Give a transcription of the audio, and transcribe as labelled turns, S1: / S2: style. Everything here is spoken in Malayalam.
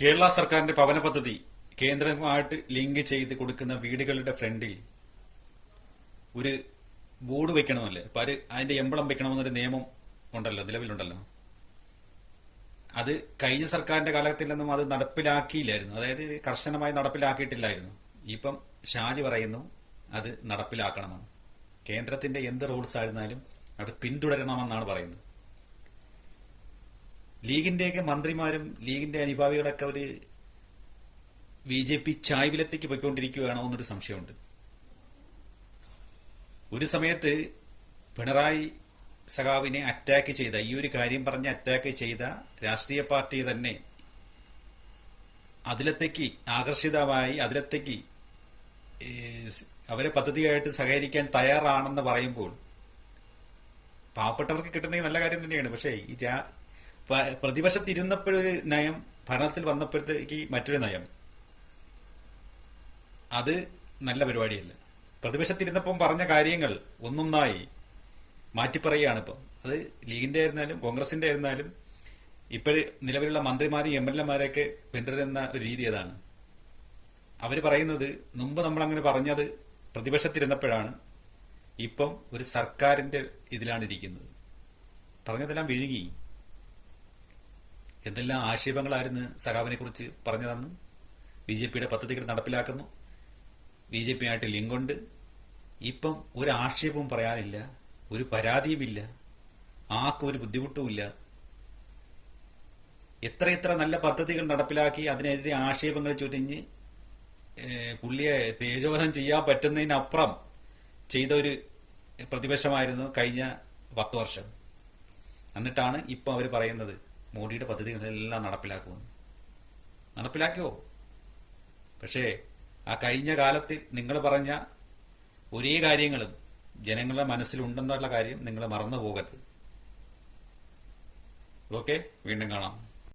S1: കേരള സർക്കാരിന്റെ ഭവന പദ്ധതി കേന്ദ്രവുമായിട്ട് ലിങ്ക് ചെയ്ത് കൊടുക്കുന്ന വീടുകളുടെ ഫ്രണ്ടിൽ ഒരു ബോർഡ് വെക്കണമെന്നല്ലേ? അപ്പൊ അതിന്റെ എംബ്ലം വെക്കണമെന്നൊരു നിയമം ഉണ്ടല്ലോ, നിലവിലുണ്ടല്ലോ. അത് കഴിഞ്ഞ സർക്കാരിന്റെ കാലത്തിലൊന്നും അത് നടപ്പിലാക്കിയില്ലായിരുന്നു. അതായത് കർശനമായി നടപ്പിലാക്കിയിട്ടില്ലായിരുന്നു. ഇപ്പം ഷാജി പറയുന്നു അത് നടപ്പിലാക്കണമെന്ന്. കേന്ദ്രത്തിന്റെ എന്ത് റൂൾസ് ആയിരുന്നാലും അത് പിന്തുടരണമെന്നാണ് പറയുന്നത്. ലീഗിന്റെയൊക്കെ മന്ത്രിമാരും ലീഗിന്റെ അനുഭാവികളൊക്കെ ഒരു BJP ചായ്വിലത്തേക്ക് പോയിക്കൊണ്ടിരിക്കുകയാണോ എന്നൊരു സംശയമുണ്ട്. ഒരു സമയത്ത് പിണറായി സഖാവിനെ അറ്റാക്ക് ചെയ്ത, ഈ ഒരു കാര്യം പറഞ്ഞ് അറ്റാക്ക് ചെയ്ത രാഷ്ട്രീയ പാർട്ടി തന്നെ അതിലത്തേക്ക് ആകർഷിതമായി അതിലത്തേക്ക് അവരെ പദ്ധതിയായിട്ട് സഹകരിക്കാൻ തയ്യാറാണെന്ന് പറയുമ്പോൾ പാവപ്പെട്ടവർക്ക് കിട്ടുന്നത് നല്ല കാര്യം തന്നെയാണ്. പക്ഷേ ഈ പ്രതിപക്ഷത്തിരുന്നപ്പോഴൊരു നയം, ഭരണത്തിൽ വന്നപ്പോഴത്തേക്ക് മറ്റൊരു നയം, അത് നല്ല പരിപാടിയല്ല. പ്രതിപക്ഷത്തിരുന്നപ്പം പറഞ്ഞ കാര്യങ്ങൾ ഒന്നൊന്നായി മാറ്റിപ്പറയുകയാണ് ഇപ്പം. അത് ലീഗിന്റെ ആയിരുന്നാലും കോൺഗ്രസിന്റെ ആയിരുന്നാലും ഇപ്പോൾ നിലവിലുള്ള മന്ത്രിമാരും MLA-മാരെയൊക്കെ പിന്തുടരുന്ന ഒരു രീതി അതാണ്. അവർ പറയുന്നത് മുമ്പ് നമ്മളങ്ങനെ പറഞ്ഞത് പ്രതിപക്ഷത്തിരുന്നപ്പോഴാണ്, ഇപ്പം ഒരു സർക്കാരിന്റെ ഇതിലാണ് ഇരിക്കുന്നത്. പറഞ്ഞതെല്ലാം വിഴുങ്ങി. എന്തെല്ലാം ആക്ഷേപങ്ങളായിരുന്നു സഖാവിനെ കുറിച്ച് പറഞ്ഞതെന്ന്. BJP-യുടെ പദ്ധതികൾ നടപ്പിലാക്കുന്നു, BJP-ആയിട്ട് ലിങ്കുണ്ട്. ഇപ്പം ഒരു ആക്ഷേപവും പറയാനില്ല, ഒരു പരാതിയുമില്ല, ആർക്കും ഒരു ബുദ്ധിമുട്ടുമില്ല. എത്ര നല്ല പദ്ധതികൾ നടപ്പിലാക്കി അതിനെതിരെ ആക്ഷേപങ്ങൾ ചൊരിഞ്ഞ് പുള്ളിയെ തേജോവധം ചെയ്യാൻ പറ്റുന്നതിനപ്പുറം ചെയ്ത ഒരു പ്രതിപക്ഷമായിരുന്നു കഴിഞ്ഞ 10 വർഷം. എന്നിട്ടാണ് ഇപ്പം അവർ പറയുന്നത് മോഡിയുടെ പദ്ധതികളെല്ലാം നടപ്പിലാക്കുമെന്ന്. നടപ്പിലാക്കിയോ? പക്ഷേ ആ കഴിഞ്ഞ കാലത്ത് നിങ്ങൾ പറഞ്ഞ ഒരേ കാര്യങ്ങളും ജനങ്ങളുടെ മനസ്സിലുണ്ടെന്നുള്ള കാര്യം നിങ്ങൾ മറന്നു പോകരുത്. ഓക്കെ, വീണ്ടും കാണാം.